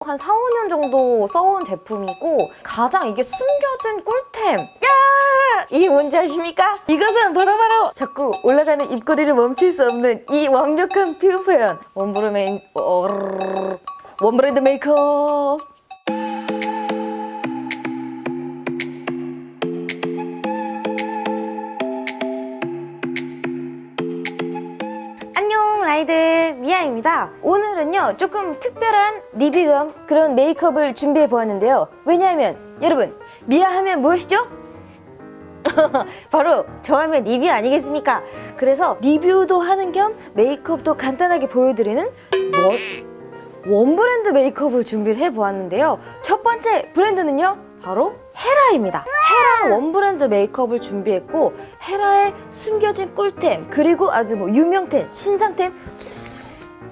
한 4, 5년 정도 써온 제품이고 가장 이게 숨겨진 꿀템! 야! 이게 뭔지 아십니까? 이것은 바로바로 자꾸 올라가는 입꼬리를 멈출 수 없는 이 완벽한 피부 표현! 원브랜드 메이크업! 안녕 라이들, 미아입니다. 오늘은요 조금 특별한 리뷰 겸 그런 메이크업을 준비해 보았는데요. 왜냐하면 여러분, 미아 하면 무엇이죠? 바로 저 하면 리뷰 아니겠습니까? 그래서 리뷰도 하는 겸 메이크업도 간단하게 보여드리는 원브랜드 메이크업을 준비를 해보았는데요. 첫 번째 브랜드는요 바로 헤라입니다. 헤라 원브랜드 메이크업을 준비했고, 헤라의 숨겨진 꿀템, 그리고 아주 유명템, 신상템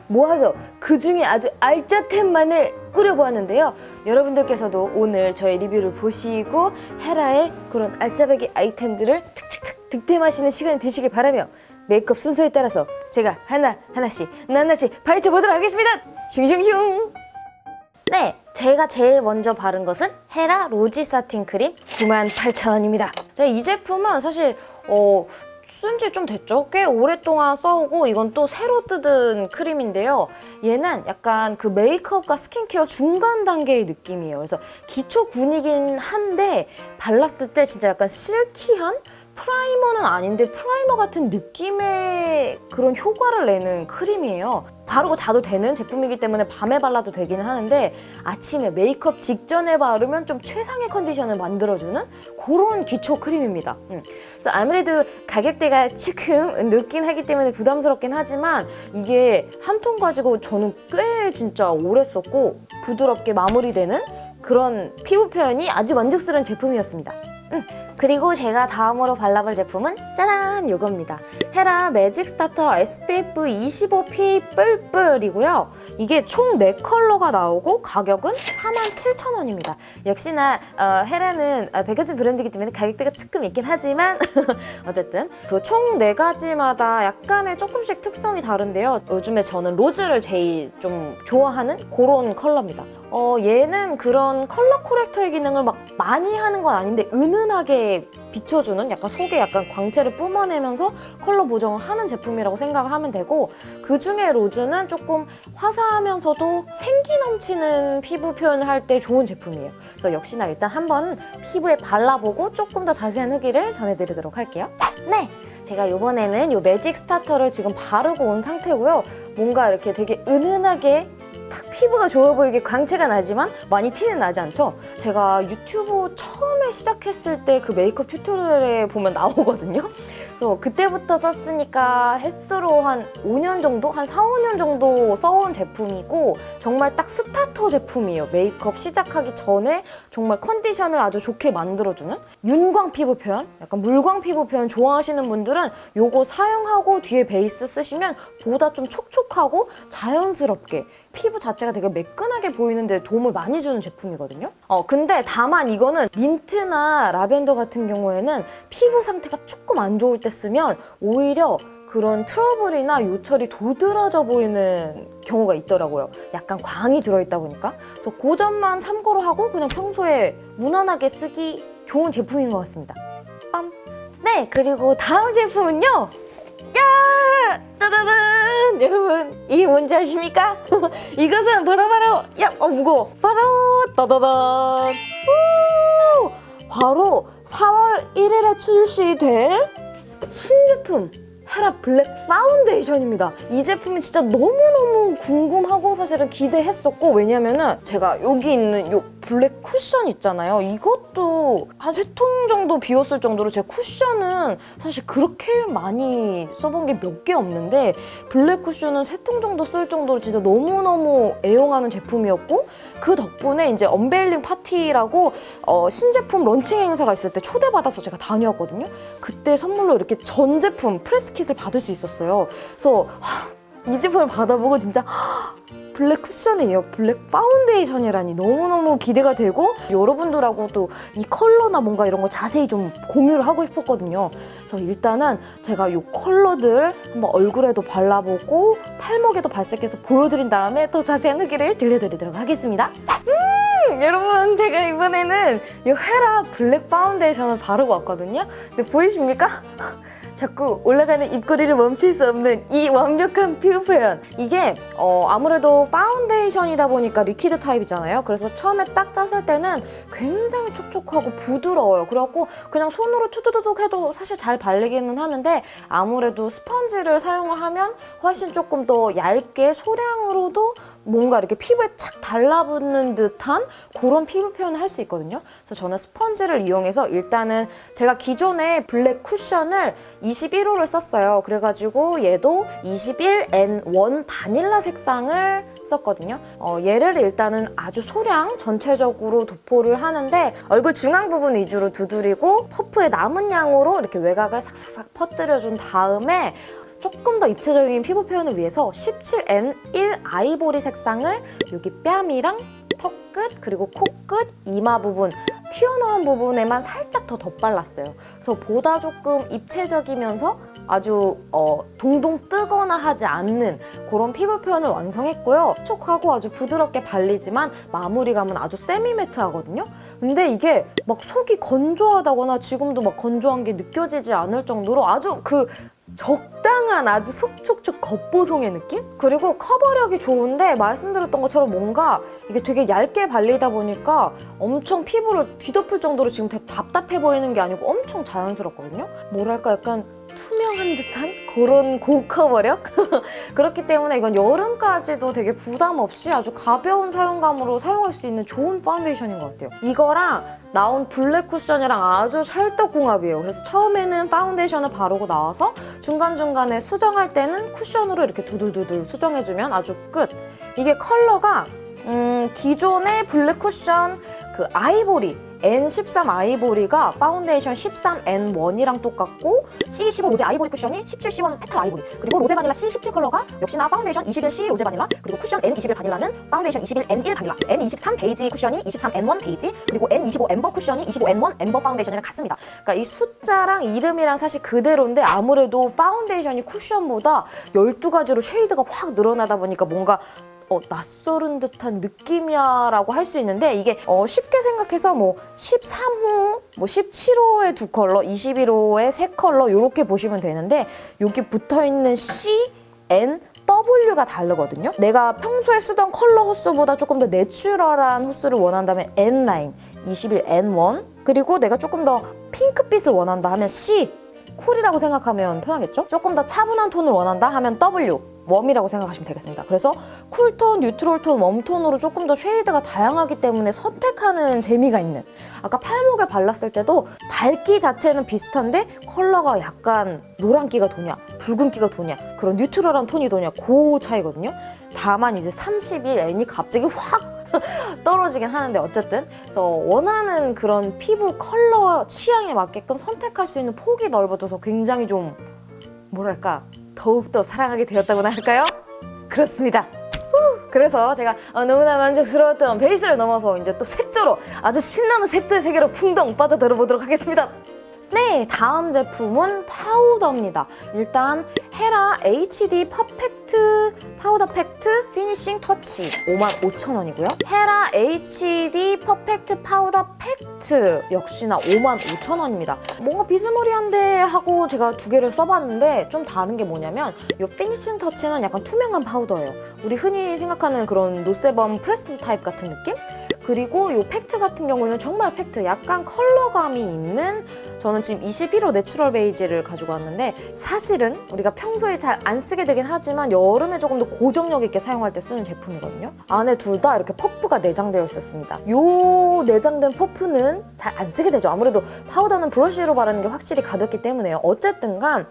모아서 그 중에 아주 알짜템만을 꾸려보았는데요. 여러분들께서도 오늘 저의 리뷰를 보시고 헤라의 그런 알짜배기 아이템들을 칙칙칙 득템하시는 시간이 되시길 바라며, 메이크업 순서에 따라서 제가 하나씩 낱낱이 파헤쳐보도록 하겠습니다. 슝슝슝! 네, 제가 제일 먼저 바른 것은 헤라 로지 사틴 크림 98,000원입니다. 제가 이 제품은 사실 쓴 지 좀 됐죠? 꽤 오랫동안 써오고, 이건 또 새로 뜯은 크림인데요. 얘는 약간 그 메이크업과 스킨케어 중간 단계의 느낌이에요. 그래서 기초군이긴 한데 발랐을 때 진짜 약간 실키한? 프라이머는 아닌데 프라이머 같은 느낌의 그런 효과를 내는 크림이에요. 바르고 자도 되는 제품이기 때문에 밤에 발라도 되기는 하는데, 아침에 메이크업 직전에 바르면 좀 최상의 컨디션을 만들어주는 그런 기초 크림입니다. 그래서 아무래도 가격대가 조금 늦긴 하기 때문에 부담스럽긴 하지만, 이게 한 통 가지고 저는 꽤 진짜 오래 썼고 부드럽게 마무리되는 그런 피부 표현이 아주 만족스러운 제품이었습니다. 그리고 제가 다음으로 발라볼 제품은 짜잔! 요겁니다. 헤라 매직 스타터 SPF 25PA 뿔뿔이고요. 이게 총 4컬러가 나오고 가격은 47,000원입니다. 역시나 헤라는 백화점 브랜드이기 때문에 가격대가 조금 있긴 하지만 어쨌든 그 총 4가지마다 약간의 조금씩 특성이 다른데요. 요즘에 저는 로즈를 제일 좀 좋아하는 그런 컬러입니다. 얘는 그런 컬러 코렉터의 기능을 막 많이 하는 건 아닌데 은은하게 비춰주는, 약간 속에 약간 광채를 뿜어내면서 컬러 보정을 하는 제품이라고 생각을 하면 되고, 그 중에 로즈는 조금 화사하면서도 생기 넘치는 피부 표현을 할 때 좋은 제품이에요. 그래서 역시나 일단 한번 피부에 발라보고 조금 더 자세한 후기를 전해드리도록 할게요. 네! 제가 이번에는 이 매직 스타터를 지금 바르고 온 상태고요. 뭔가 이렇게 되게 은은하게 탁 피부가 좋아 보이게 광채가 나지만 많이 티는 나지 않죠? 제가 유튜브 처음에 시작했을 때 그 메이크업 튜토리얼에 보면 나오거든요? 그래서 그때부터 썼으니까 횟수로 한 5년 정도? 한 4, 5년 정도 써온 제품이고, 정말 딱 스타터 제품이에요. 메이크업 시작하기 전에 정말 컨디션을 아주 좋게 만들어주는 윤광 피부 표현? 약간 물광 피부 표현 좋아하시는 분들은 요거 사용하고 뒤에 베이스 쓰시면 보다 좀 촉촉하고 자연스럽게 피부 자체가 되게 매끈하게 보이는데 도움을 많이 주는 제품이거든요. 근데 다만 이거는 민트나 라벤더 같은 경우에는 피부 상태가 조금 안 좋을 때 쓰면 오히려 그런 트러블이나 요철이 도드라져 보이는 경우가 있더라고요. 약간 광이 들어있다 보니까. 그래서 그 점만 참고로 하고 그냥 평소에 무난하게 쓰기 좋은 제품인 것 같습니다. 빰! 네, 그리고 다음 제품은요. 야! 따다단! 여러분, 이게 뭔지 아십니까? 이것은 바로바로 무거워. 바로 따다단! 우! 바로 4월 1일에 출시될 신제품 헤라 블랙 파운데이션입니다. 이 제품이 진짜 너무너무 궁금하고 사실은 기대했었고, 왜냐면은 제가 여기 있는 이 블랙 쿠션 있잖아요. 이것도 한 3통 정도 비웠을 정도로 제 쿠션은 사실 그렇게 많이 써본 게 몇 개 없는데, 블랙 쿠션은 3통 정도 쓸 정도로 진짜 너무너무 애용하는 제품이었고, 그 덕분에 이제 언베일링 파티라고 신제품 런칭 행사가 있을 때 초대받아서 제가 다녀왔거든요. 그때 선물로 이렇게 전 제품 프레스 킷을 받을 수 있었어요. 그래서 이 제품을 받아보고 진짜 블랙 쿠션에 이어 블랙 파운데이션이라니 너무너무 기대가 되고 여러분들하고 또 이 컬러나 뭔가 이런 거 자세히 좀 공유를 하고 싶었거든요. 그래서 일단은 제가 이 컬러들 한번 얼굴에도 발라보고 팔목에도 발색해서 보여드린 다음에 더 자세한 후기를 들려드리도록 하겠습니다. 여러분 제가 이번에는 이 헤라 블랙 파운데이션을 바르고 왔거든요. 근데 보이십니까? 자꾸 올라가는 입꼬리를 멈출 수 없는 이 완벽한 피부 표현. 이게 아무래도 파운데이션이다 보니까 리퀴드 타입이잖아요. 그래서 처음에 딱 짰을 때는 굉장히 촉촉하고 부드러워요. 그래갖고 그냥 손으로 투두두둑 해도 사실 잘 발리기는 하는데 아무래도 스펀지를 사용을 하면 훨씬 조금 더 얇게 소량으로도 뭔가 이렇게 피부에 착 달라붙는 듯한 그런 피부 표현을 할 수 있거든요. 그래서 저는 스펀지를 이용해서 일단은 제가 기존에 블랙 쿠션을 21호를 썼어요. 그래가지고 얘도 21N1 바닐라 색상을 썼거든요. 얘를 일단은 아주 소량 전체적으로 도포를 하는데 얼굴 중앙 부분 위주로 두드리고 퍼프의 남은 양으로 이렇게 외곽을 싹싹싹 퍼뜨려준 다음에 조금 더 입체적인 피부 표현을 위해서 17N1 아이보리 색상을 여기 뺨이랑 턱끝 그리고 코끝, 이마 부분 튀어나온 부분에만 살짝 더 덧발랐어요. 그래서 보다 조금 입체적이면서 아주 동동 뜨거나 하지 않는 그런 피부 표현을 완성했고요. 촉촉하고 아주 부드럽게 발리지만 마무리감은 아주 세미매트하거든요. 근데 이게 막 속이 건조하다거나 지금도 막 건조한 게 느껴지지 않을 정도로 아주 그 적당한 아주 속촉촉 겉보송의 느낌? 그리고 커버력이 좋은데 말씀드렸던 것처럼 뭔가 이게 되게 얇게 발리다 보니까 엄청 피부를 뒤덮을 정도로 지금 되게 답답해 보이는 게 아니고 엄청 자연스럽거든요? 뭐랄까 약간 투명한 듯한 그런 고커버력? 그렇기 때문에 이건 여름까지도 되게 부담 없이 아주 가벼운 사용감으로 사용할 수 있는 좋은 파운데이션인 것 같아요. 이거랑 나온 블랙 쿠션이랑 아주 찰떡궁합이에요. 그래서 처음에는 파운데이션을 바르고 나와서 중간중간에 수정할 때는 쿠션으로 이렇게 두들두들 수정해주면 아주 끝! 이게 컬러가 기존의 블랙 쿠션 그 아이보리 N13 아이보리가 파운데이션 13N1이랑 똑같고 C15 로제 아이보리 쿠션이 17C1 페탈 아이보리 그리고 로제 바닐라 C17 컬러가 역시나 파운데이션 21C 로제 바닐라 그리고 쿠션 N21 바닐라는 파운데이션 21N1 바닐라 N23 베이지 쿠션이 23N1 베이지 그리고 N25 엠버 쿠션이 25N1 엠버 파운데이션이랑 같습니다. 그러니까 이 숫자랑 이름이랑 사실 그대로인데 아무래도 파운데이션이 쿠션보다 12가지로 쉐이드가 확 늘어나다 보니까 뭔가 낯설은 듯한 느낌이야 라고 할 수 있는데 이게 쉽게 생각해서 뭐 13호, 뭐 17호의 두 컬러, 21호의 세 컬러 이렇게 보시면 되는데 여기 붙어있는 C, N, W가 다르거든요. 내가 평소에 쓰던 컬러 호수보다 조금 더 내추럴한 호수를 원한다면 N9, 21N1 그리고 내가 조금 더 핑크빛을 원한다 하면 C, 쿨이라고 생각하면 편하겠죠? 조금 더 차분한 톤을 원한다 하면 W, 웜이라고 생각하시면 되겠습니다. 그래서 쿨톤, 뉴트럴톤, 웜톤으로 조금 더 쉐이드가 다양하기 때문에 선택하는 재미가 있는 아까 팔목에 발랐을 때도 밝기 자체는 비슷한데 컬러가 약간 노란기가 도냐 붉은기가 도냐 그런 뉴트럴한 톤이 도냐 그 차이거든요. 다만 이제 31N이 갑자기 확 떨어지긴 하는데 어쨌든 그래서 원하는 그런 피부 컬러 취향에 맞게끔 선택할 수 있는 폭이 넓어져서 굉장히 좀 뭐랄까 더욱더 사랑하게 되었다고나 할까요? 그렇습니다. 그래서 제가 너무나 만족스러웠던 베이스를 넘어서 이제 또 색조로 아주 신나는 색조의 세계로 풍덩 빠져들어 보도록 하겠습니다. 네, 다음 제품은 파우더입니다. 일단 헤라 HD 퍼펙트 파우더 팩트 피니싱 터치 55,000원이고요. 헤라 HD 퍼펙트 파우더 팩트 역시나 55,000원입니다. 뭔가 비스무리한데 하고 제가 두 개를 써봤는데 좀 다른 게 뭐냐면 이 피니싱 터치는 약간 투명한 파우더예요. 우리 흔히 생각하는 그런 노세범 프레스드 타입 같은 느낌? 그리고 이 팩트 같은 경우는 정말 팩트, 약간 컬러감이 있는 저는 지금 21호 내추럴 베이지를 가지고 왔는데 사실은 우리가 평소에 잘 안 쓰게 되긴 하지만 여름에 조금 더 고정력 있게 사용할 때 쓰는 제품이거든요. 안에 둘 다 이렇게 퍼프가 내장되어 있었습니다. 이 내장된 퍼프는 잘 안 쓰게 되죠. 아무래도 파우더는 브러쉬로 바르는 게 확실히 가볍기 때문에요. 어쨌든 간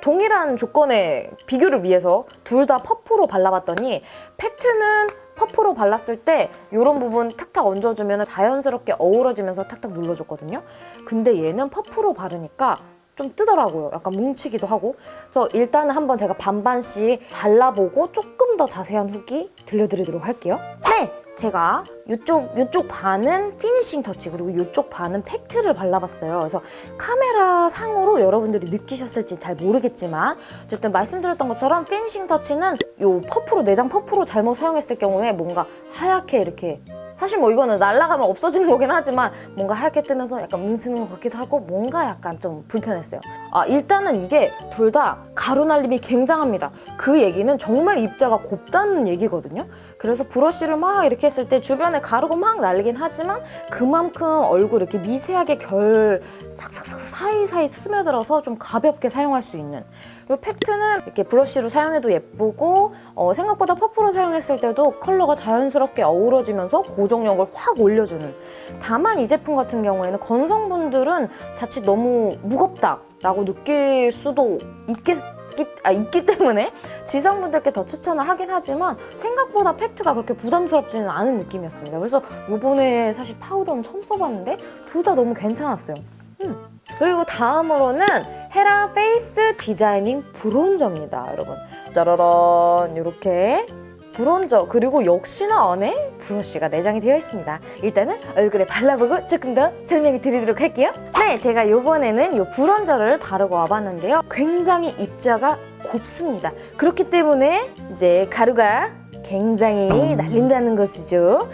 동일한 조건의 비교를 위해서 둘 다 퍼프로 발라봤더니 팩트는 퍼프로 발랐을 때 이런 부분 탁탁 얹어주면 자연스럽게 어우러지면서 탁탁 눌러줬거든요. 근데 얘는 퍼프로 바르니까 좀 뜨더라고요. 약간 뭉치기도 하고. 그래서 일단은 한번 제가 반반씩 발라보고 조금 더 자세한 후기 들려드리도록 할게요. 네! 제가 이쪽 반은 피니싱 터치 그리고 이쪽 반은 팩트를 발라봤어요. 그래서 카메라 상으로 여러분들이 느끼셨을지 잘 모르겠지만 어쨌든 말씀드렸던 것처럼 피니싱 터치는 요 퍼프로 내장 퍼프로 잘못 사용했을 경우에 뭔가 하얗게 이렇게 사실 뭐 이거는 날아가면 없어지는 거긴 하지만 뭔가 하얗게 뜨면서 약간 뭉치는 것 같기도 하고 뭔가 약간 좀 불편했어요. 일단은 이게 둘 다 가루 날림이 굉장합니다. 그 얘기는 정말 입자가 곱다는 얘기거든요. 그래서 브러쉬를 막 이렇게 했을 때 주변에 가루가 막 날리긴 하지만 그만큼 얼굴 이렇게 미세하게 결 삭삭삭 사이사이 스며들어서 좀 가볍게 사용할 수 있는 이 팩트는 이렇게 브러쉬로 사용해도 예쁘고 생각보다 퍼프로 사용했을 때도 컬러가 자연스럽게 어우러지면서 고정력을 확 올려주는 다만 이 제품 같은 경우에는 건성분들은 자칫 너무 무겁다라고 느낄 수도 있기 때문에 지성분들께 더 추천을 하긴 하지만 생각보다 팩트가 그렇게 부담스럽지는 않은 느낌이었습니다. 그래서 이번에 사실 파우더는 처음 써봤는데 둘 다 너무 괜찮았어요. 그리고 다음으로는 헤라 페이스 디자이닝 브론저입니다, 여러분. 짜라란 이렇게 브론저 그리고 역시나 안에 브러쉬가 내장이 되어 있습니다. 일단은 얼굴에 발라보고 조금 더 설명해 드리도록 할게요. 네, 제가 이번에는 이 브론저를 바르고 와봤는데요. 굉장히 입자가 곱습니다. 그렇기 때문에 이제 가루가 굉장히 날린다는 것이죠.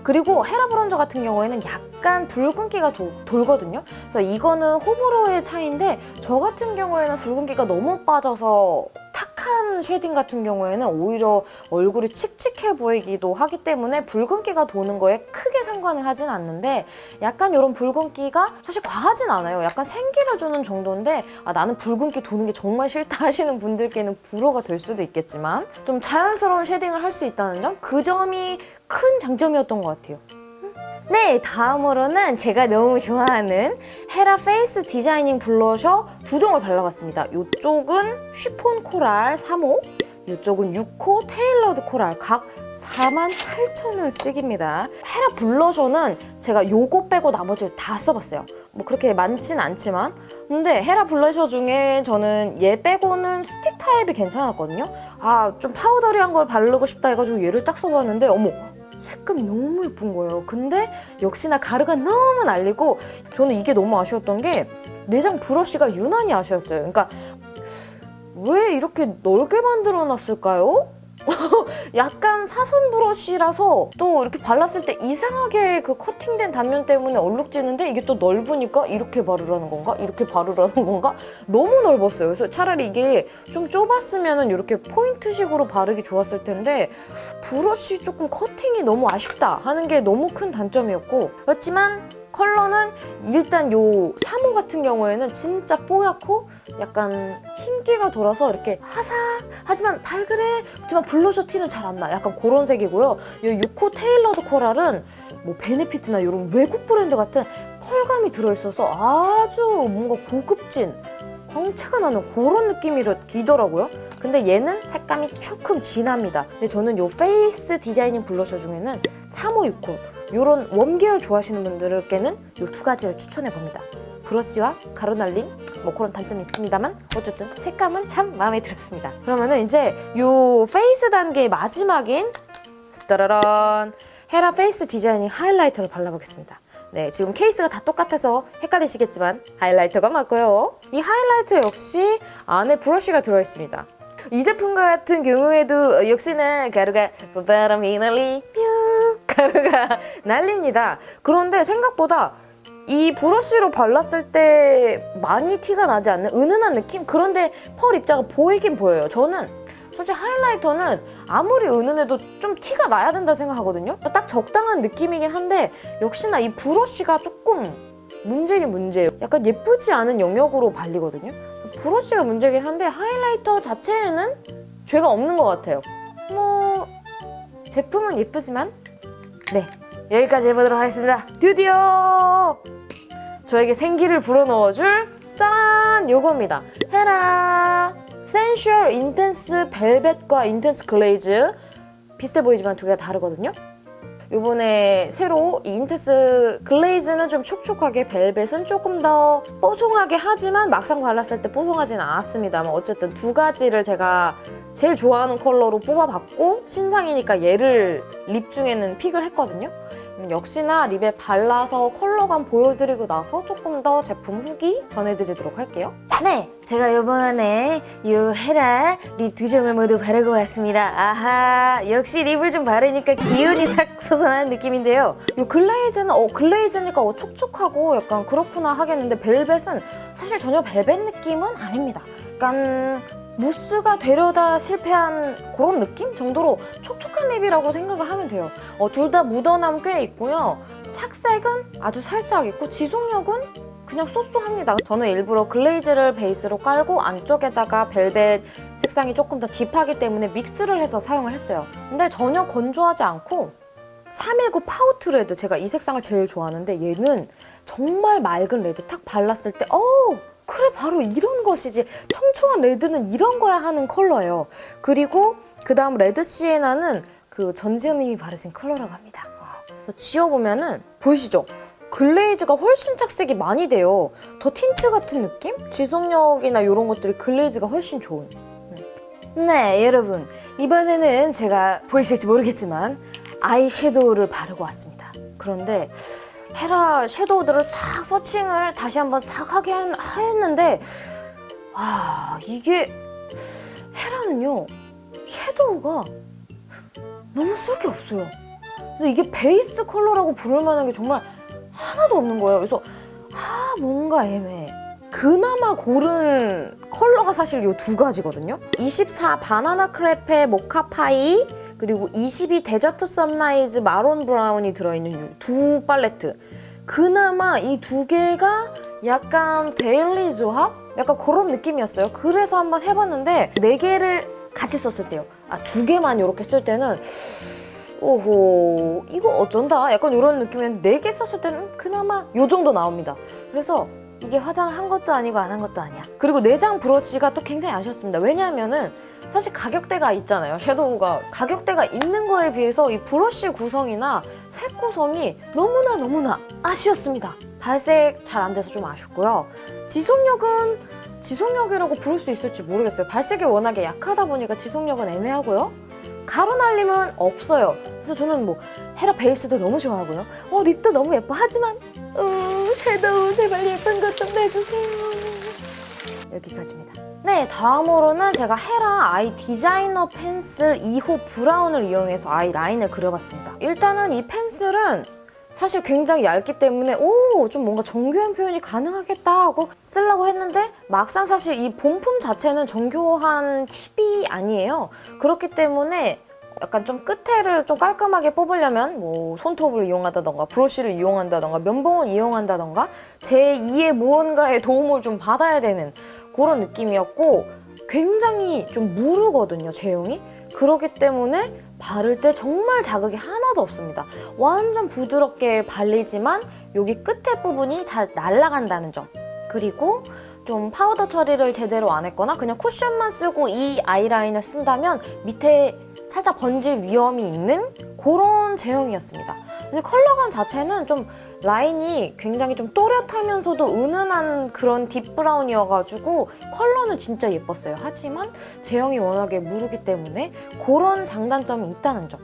그리고 헤라 브론저 같은 경우에는 약간 붉은기가 돌거든요. 그래서 이거는 호불호의 차이인데 저 같은 경우에는 붉은기가 너무 빠져서 탁한 쉐딩 같은 경우에는 오히려 얼굴이 칙칙해 보이기도 하기 때문에 붉은기가 도는 거에 크게 상관을 하진 않는데 약간 이런 붉은기가 사실 과하진 않아요. 약간 생기를 주는 정도인데 나는 붉은기 도는 게 정말 싫다 하시는 분들께는 불호가 될 수도 있겠지만 좀 자연스러운 쉐딩을 할 수 있다는 점? 그 점이 큰 장점이었던 것 같아요. 네, 다음으로는 제가 너무 좋아하는 헤라 페이스 디자이닝 블러셔 두 종을 발라봤습니다. 이쪽은 쉬폰 코랄 3호, 이쪽은 6호 테일러드 코랄 각 48,000원 쓰기입니다. 헤라 블러셔는 제가 요거 빼고 나머지 다 써봤어요. 뭐 그렇게 많진 않지만 근데 헤라 블러셔 중에 저는 얘 빼고는 스틱 타입이 괜찮았거든요. 좀 파우더리한 걸 바르고 싶다 해가지고 얘를 딱 써봤는데 어머 색감이 너무 예쁜 거예요. 근데 역시나 가루가 너무 날리고 저는 이게 너무 아쉬웠던 게 내장 브러쉬가 유난히 아쉬웠어요. 그러니까 왜 이렇게 넓게 만들어 놨을까요? 약간 사선 브러쉬라서 또 이렇게 발랐을 때 이상하게 그 커팅된 단면 때문에 얼룩지는데 이게 또 넓으니까 이렇게 바르라는 건가? 이렇게 바르라는 건가? 너무 넓었어요. 그래서 차라리 이게 좀 좁았으면 이렇게 포인트식으로 바르기 좋았을 텐데 브러쉬 조금 커팅이 너무 아쉽다 하는 게 너무 큰 단점이었고 그렇지만 컬러는 일단 요 3호 같은 경우에는 진짜 뽀얗고 약간 흰기가 돌아서 이렇게 하지만 발그레 하지만 블러셔 티는 잘 안 나. 약간 그런 색이고요. 요 6호 테일러드 코랄은 뭐 베네피트나 이런 외국 브랜드 같은 펄감이 들어있어서 아주 뭔가 고급진 광채가 나는 그런 느낌이 기더라고요. 근데 얘는 색감이 조금 진합니다. 근데 저는 요 페이스 디자이닝 블러셔 중에는 3호, 6호 이런 웜계열 좋아하시는 분들께는 이 두 가지를 추천해봅니다. 브러쉬와 가루 날림 뭐 그런 단점이 있습니다만 어쨌든 색감은 참 마음에 들었습니다. 그러면은 이제 이 페이스 단계의 마지막인 스타라란 헤라 페이스 디자이닝 하이라이터를 발라보겠습니다. 네, 지금 케이스가 다 똑같아서 헷갈리시겠지만 하이라이터가 맞고요. 이 하이라이터 역시 안에 브러쉬가 들어있습니다. 이 제품 같은 경우에도 역시나 가루가 바람이 날리 가루가 날립니다. 그런데 생각보다 이 브러쉬로 발랐을 때 많이 티가 나지 않는 은은한 느낌? 그런데 펄 입자가 보이긴 보여요. 저는 솔직히 하이라이터는 아무리 은은해도 좀 티가 나야 된다 생각하거든요. 딱 적당한 느낌이긴 한데 역시나 이 브러쉬가 조금 문제긴 문제예요. 약간 예쁘지 않은 영역으로 발리거든요. 브러쉬가 문제긴 한데 하이라이터 자체에는 죄가 없는 것 같아요. 뭐 제품은 예쁘지만 네, 여기까지 해보도록 하겠습니다. 드디어 저에게 생기를 불어넣어줄 짠! 요겁니다. 헤라 센슈얼 인텐스 벨벳과 인텐스 글레이즈 비슷해 보이지만 두 개가 다르거든요. 이번에 새로 이 인테스 글레이즈는 좀 촉촉하게, 벨벳은 조금 더 뽀송하게 하지만 막상 발랐을 때 뽀송하진 않았습니다만 어쨌든 두 가지를 제가 제일 좋아하는 컬러로 뽑아봤고 신상이니까 얘를 립 중에는 픽을 했거든요. 역시나 립에 발라서 컬러감 보여드리고 나서 조금 더 제품 후기 전해드리도록 할게요. 네, 제가 이번에 이 헤라 립 두 종을 모두 바르고 왔습니다. 아하, 역시 립을 좀 바르니까 기운이 싹 솟아나는 느낌인데요. 이 글레이즈는 글레이즈니까 촉촉하고 약간 그렇구나 하겠는데 벨벳은 사실 전혀 벨벳 느낌은 아닙니다. 약간 무스가 되려다 실패한 그런 느낌 정도로 촉촉한 립이라고 생각을 하면 돼요. 둘 다 묻어남 꽤 있고요. 착색은 아주 살짝 있고 지속력은 그냥 쏘쏘합니다. 저는 일부러 글레이즈를 베이스로 깔고 안쪽에다가 벨벳 색상이 조금 더 딥하기 때문에 믹스를 해서 사용을 했어요. 근데 전혀 건조하지 않고 319 파우트 레드, 제가 이 색상을 제일 좋아하는데 얘는 정말 맑은 레드 탁 발랐을 때 그래 바로 이런 것이지, 청초한 레드는 이런 거야 하는 컬러예요. 그리고 그 다음 레드 시에나는 그 전지현님이 바르신 컬러라고 합니다. 그래서 지워보면은 보이시죠? 글레이즈가 훨씬 착색이 많이 돼요. 더 틴트 같은 느낌? 지속력이나 이런 것들이 글레이즈가 훨씬 좋은. 네, 여러분, 이번에는 제가 보이실지 모르겠지만 아이섀도우를 바르고 왔습니다. 그런데 헤라 섀도우들을 싹 서칭을 다시 한번 싹 했는데 이게 헤라는요 섀도우가 너무 쓸 게 없어요. 그래서 이게 베이스 컬러라고 부를 만한 게 정말 하나도 없는 거예요. 그래서 뭔가 애매해. 그나마 고른 컬러가 사실 이 두 가지거든요. 24 바나나 크레페 모카파이 그리고 22 데저트 선라이즈 마론 브라운이 들어있는 이 두 팔레트. 그나마 이 두 개가 약간 데일리 조합? 약간 그런 느낌이었어요. 그래서 한번 해봤는데 4개를 같이 썼을 때요. 두 개만 이렇게 쓸 때는 오호 이거 어쩐다 약간 이런 느낌이었는데 4개 썼을 때는 그나마 이 정도 나옵니다. 그래서 이게 화장을 한 것도 아니고 안 한 것도 아니야. 그리고 내장 브러쉬가 또 굉장히 아쉬웠습니다. 왜냐하면은 사실 가격대가 있잖아요. 섀도우가 가격대가 있는 거에 비해서 이 브러쉬 구성이나 색 구성이 너무나 아쉬웠습니다. 발색 잘 안 돼서 좀 아쉽고요. 지속력은 지속력이라고 부를 수 있을지 모르겠어요. 발색이 워낙에 약하다 보니까 지속력은 애매하고요. 가루 날림은 없어요. 그래서 저는 뭐 헤라 베이스도 너무 좋아하고요. 립도 너무 예뻐. 하지만 섀도우 제발 예쁜 것 좀 내주세요. 여기까지입니다. 네, 다음으로는 제가 헤라 아이 디자이너 펜슬 2호 브라운을 이용해서 아이 라인을 그려봤습니다. 일단은 이 펜슬은 사실 굉장히 얇기 때문에 좀 뭔가 정교한 표현이 가능하겠다 하고 쓰려고 했는데 막상 사실 이 본품 자체는 정교한 팁이 아니에요. 그렇기 때문에 약간 좀 끝에를 좀 깔끔하게 뽑으려면 뭐 손톱을 이용한다던가 브러쉬를 이용한다던가 면봉을 이용한다던가 제2의 무언가의 도움을 좀 받아야 되는 그런 느낌이었고 굉장히 좀 무르거든요, 제형이. 그렇기 때문에 바를 때 정말 자극이 하나도 없습니다. 완전 부드럽게 발리지만 여기 끝에 부분이 잘 날아간다는 점. 그리고 좀 파우더 처리를 제대로 안 했거나 그냥 쿠션만 쓰고 이 아이라인을 쓴다면 밑에 살짝 번질 위험이 있는 그런 제형이었습니다. 근데 컬러감 자체는 좀 라인이 굉장히 좀 또렷하면서도 은은한 그런 딥브라운이어가지고 컬러는 진짜 예뻤어요. 하지만 제형이 워낙에 무르기 때문에 그런 장단점이 있다는 점.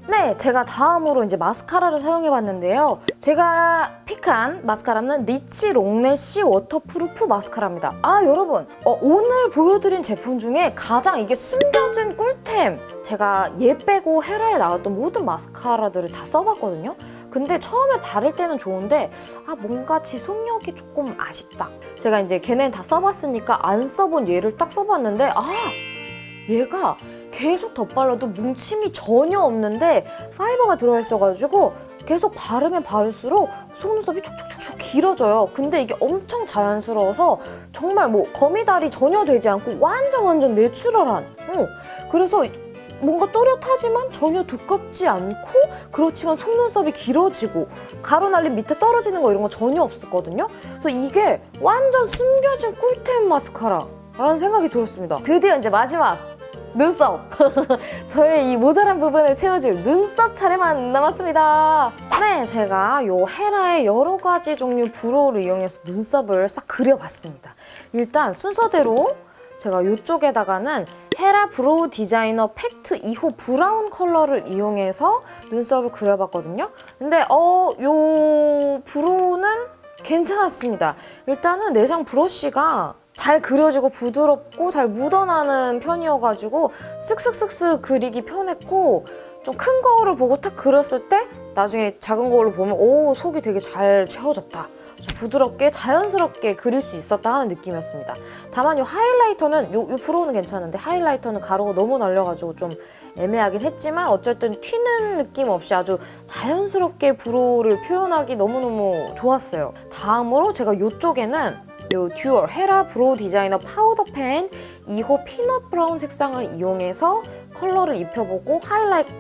네, 제가 다음으로 이제 마스카라를 사용해봤는데요. 제가 픽한 마스카라는 리치 롱래쉬 워터프루프 마스카라입니다. 여러분, 오늘 보여드린 제품 중에 가장 이게 숨겨진 꿀템. 제가 얘 빼고 헤라에 나왔던 모든 마스카라들을 다 써봤거든요. 근데 처음에 바를 때는 좋은데 뭔가 지속력이 조금 아쉽다. 제가 이제 걔네는 다 써봤으니까 안 써본 얘를 딱 써봤는데 얘가 계속 덧발라도 뭉침이 전혀 없는데 파이버가 들어있어가지고 계속 바르면 바를수록 속눈썹이 촉촉촉촉 길어져요. 근데 이게 엄청 자연스러워서 정말 뭐 거미달이 전혀 되지 않고 완전 내추럴한 그래서 뭔가 또렷하지만 전혀 두껍지 않고 그렇지만 속눈썹이 길어지고 가루 날림 밑에 떨어지는 거 이런 거 전혀 없었거든요. 그래서 이게 완전 숨겨진 꿀템 마스카라 라는 생각이 들었습니다. 드디어 이제 마지막 눈썹. 저의 이 모자란 부분을 채워줄 눈썹 차례만 남았습니다. 네, 제가 요 헤라의 여러 가지 종류 브로우를 이용해서 눈썹을 싹 그려봤습니다. 일단 순서대로 제가 이쪽에다가는 헤라 브로우 디자이너 팩트 2호 브라운 컬러를 이용해서 눈썹을 그려봤거든요. 근데 요 브로우는 괜찮았습니다. 일단은 내장 브러쉬가 잘 그려지고 부드럽고 잘 묻어나는 편이어가지고 쓱쓱쓱쓱 그리기 편했고, 좀 큰 거울을 보고 탁 그렸을 때 나중에 작은 거울로 보면 오, 속이 되게 잘 채워졌다, 아주 부드럽게 자연스럽게 그릴 수 있었다 하는 느낌이었습니다. 다만 이 하이라이터는 요 브로우는 괜찮은데 하이라이터는 가루가 너무 날려가지고 좀 애매하긴 했지만 어쨌든 튀는 느낌 없이 아주 자연스럽게 브로우를 표현하기 너무너무 좋았어요. 다음으로 제가 이쪽에는 요 듀얼 헤라 브로우 디자이너 파우더 펜 2호 피넛 브라운 색상을 이용해서 컬러를 입혀보고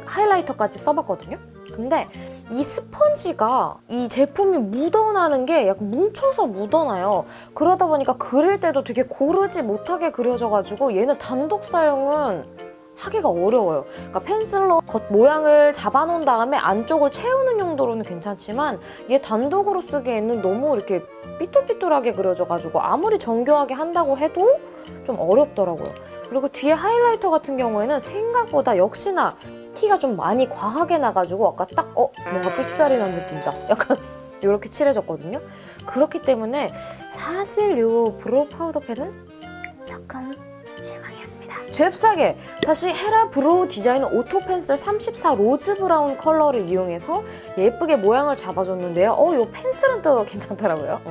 하이라이터까지 써봤거든요. 근데 이 스펀지가 이 제품이 묻어나는 게 약간 뭉쳐서 묻어나요. 그러다 보니까 그릴 때도 되게 고르지 못하게 그려져가지고 얘는 단독 사용은 하기가 어려워요. 그러니까 펜슬로 겉 모양을 잡아놓은 다음에 안쪽을 채우는 용도로는 괜찮지만 얘 단독으로 쓰기에는 너무 이렇게 삐뚤삐뚤하게 그려져가지고 아무리 정교하게 한다고 해도 좀 어렵더라고요. 그리고 뒤에 하이라이터 같은 경우에는 생각보다 역시나 티가 좀 많이 과하게 나가지고 아까 딱 뭔가 삑사리 난 느낌이다, 약간 이렇게 칠해졌거든요. 그렇기 때문에 사실 이 브로우 파우더 펜은 조금 실망이었습니다. 잽싸게 다시 헤라 브로우 디자이너 오토 펜슬 34 로즈 브라운 컬러를 이용해서 예쁘게 모양을 잡아줬는데요. 이 펜슬은 또 괜찮더라고요.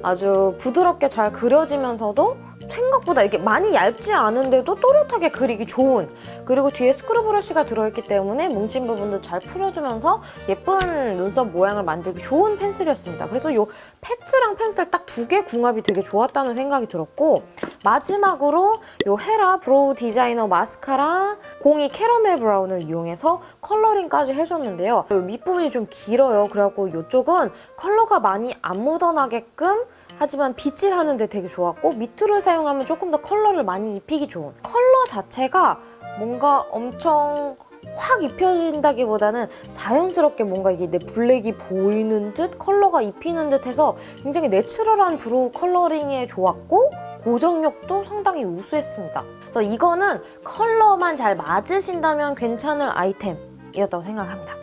아주 부드럽게 잘 그려지면서도 생각보다 이렇게 많이 얇지 않은데도 또렷하게 그리기 좋은, 그리고 뒤에 스크류 브러쉬가 들어있기 때문에 뭉친 부분도 잘 풀어주면서 예쁜 눈썹 모양을 만들기 좋은 펜슬이었습니다. 그래서 이 팩트랑 펜슬 딱 두 개 궁합이 되게 좋았다는 생각이 들었고, 마지막으로 이 헤라 브로우 디자이너 마스카라 02 캐러멜 브라운을 이용해서 컬러링까지 해줬는데요. 밑부분이 좀 길어요. 그래갖고 이쪽은 컬러가 많이 안 묻어나게끔 하지만 빗질하는데 되게 좋았고, 밑으로 사용하면 조금 더 컬러를 많이 입히기 좋은, 컬러 자체가 뭔가 엄청 확 입혀진다기보다는 자연스럽게 뭔가 이게 내 블랙이 보이는 듯 컬러가 입히는 듯 해서 굉장히 내추럴한 브로우 컬러링에 좋았고 고정력도 상당히 우수했습니다. 그래서 이거는 컬러만 잘 맞으신다면 괜찮을 아이템이었다고 생각합니다.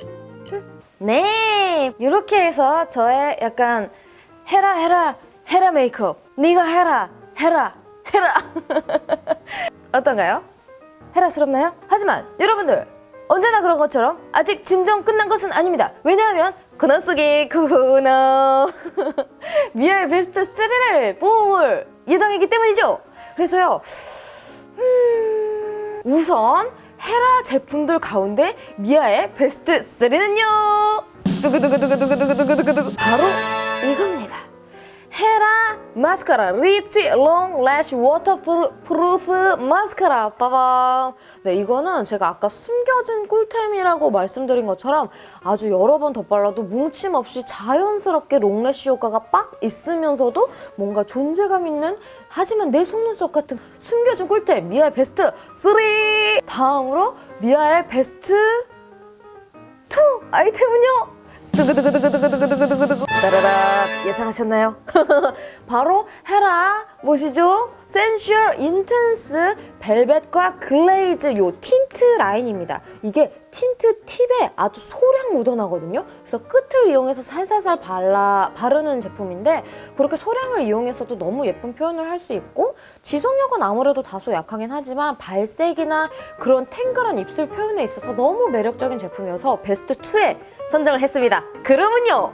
네, 이렇게 해서 저의 약간 헤라 메이크업, 네가 헤라 어떤가요? 헤라스럽나요? 하지만 여러분들 언제나 그런 것처럼 아직 진정 끝난 것은 아닙니다. 왜냐하면 코너 속의 코너 미아의 베스트 3를 뽑을 예정이기 때문이죠. 그래서요, 우선 헤라 제품들 가운데 미아의 베스트 3는요, 두구두구두구두구두구두구두구, 바로 이겁니다. 헤라 마스카라 리치 롱 래쉬 워터프루프 마스카라, 빠밤. 네, 이거는 제가 아까 숨겨진 꿀템이라고 말씀드린 것처럼 아주 여러 번 덧발라도 뭉침 없이 자연스럽게 롱래쉬 효과가 빡 있으면서도 뭔가 존재감 있는, 하지만 내 속눈썹 같은 숨겨진 꿀템, 미아의 베스트 3! 다음으로 미아의 베스트 2 아이템은요, 두구두구두구두구두구두구두구, 따라라, 예상하셨나요? 바로 헤라 뭐시죠? 센슈얼 인텐스 벨벳과 글레이즈 요 틴트 라인입니다. 이게 틴트 팁에 아주 소량 묻어나거든요. 그래서 끝을 이용해서 살살살 바르는 제품인데, 그렇게 소량을 이용해서도 너무 예쁜 표현을 할 수 있고, 지속력은 아무래도 다소 약하긴 하지만 발색이나 그런 탱글한 입술 표현에 있어서 너무 매력적인 제품이어서 베스트 2에 선정을 했습니다. 그러면요,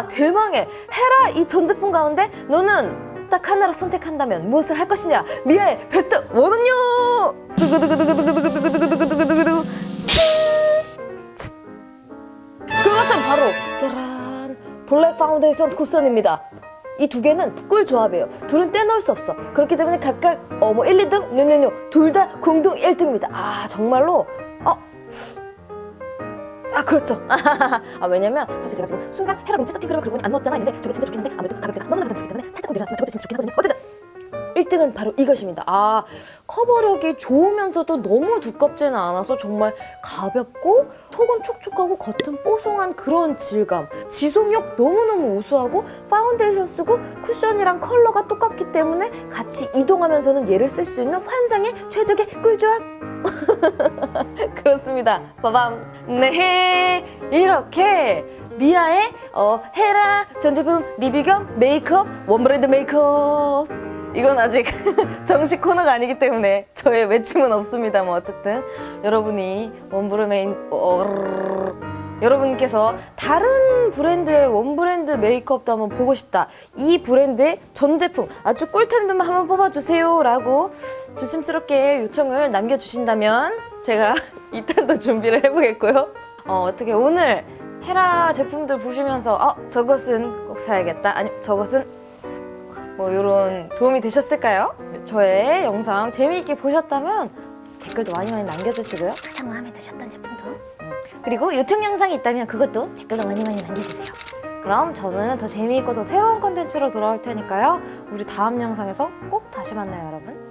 대망의 헤라 이 전 제품 가운데 너는 딱 하나로 선택한다면 무엇을 할 것이냐? 미아의 베스트 1은요, 두구두구두구두구두구두구두구두구두구두구, 그것은 바로 짜란, 블랙 파운데이션 쿠션입니다. 이 두 개는 꿀 조합이에요. 둘은 떼놓을 수 없어. 그렇기 때문에 각각 1, 2등, 노노노, 둘 다 공동 1등입니다. 정말로 그렇죠. 왜냐면 사실 제가 지금 순간 헤라 롱치 서팅 크림을 그리고 안 넣었잖아 했는데 두 개 진짜 좋긴 한데 아무래도 가격대가 너무나 부담스럽기 때문에 살짝 내려놨지만 저것도 진짜 좋긴 하거든요. 어쨌든 1등은 바로 이것입니다. 커버력이 좋으면서도 너무 두껍지는 않아서 정말 가볍고 속은 촉촉하고 겉은 뽀송한 그런 질감. 지속력 너무너무 우수하고 파운데이션 쓰고 쿠션이랑 컬러가 똑같기 때문에 같이 이동하면서는 얘를 쓸 수 있는 환상의 최적의 꿀조합. 그렇습니다. 빠밤. 네, 이렇게 미아의 헤라 전 제품 리뷰 겸 메이크업 원브랜드 메이크업. 이건 아직 정식 코너가 아니기 때문에 저의 외침은 없습니다. 뭐 어쨌든 여러분이 여러분께서 다른 브랜드의 원브랜드 메이크업도 한번 보고 싶다, 이 브랜드의 전 제품 아주 꿀템들만 한번 뽑아주세요 라고 조심스럽게 요청을 남겨주신다면 제가 2탄도 준비를 해보겠고요. 어떻게 오늘 헤라 제품들 보시면서 저것은 꼭 사야겠다, 아니 저것은 뭐 이런 도움이 되셨을까요? 저의 영상 재미있게 보셨다면 댓글도 많이 남겨주시고요. 가장 마음에 드셨던 제품도, 그리고 요청 영상이 있다면 그것도 댓글로 많이 남겨주세요. 그럼 저는 더 재미있고 더 새로운 컨텐츠로 돌아올 테니까요. 우리 다음 영상에서 꼭 다시 만나요, 여러분.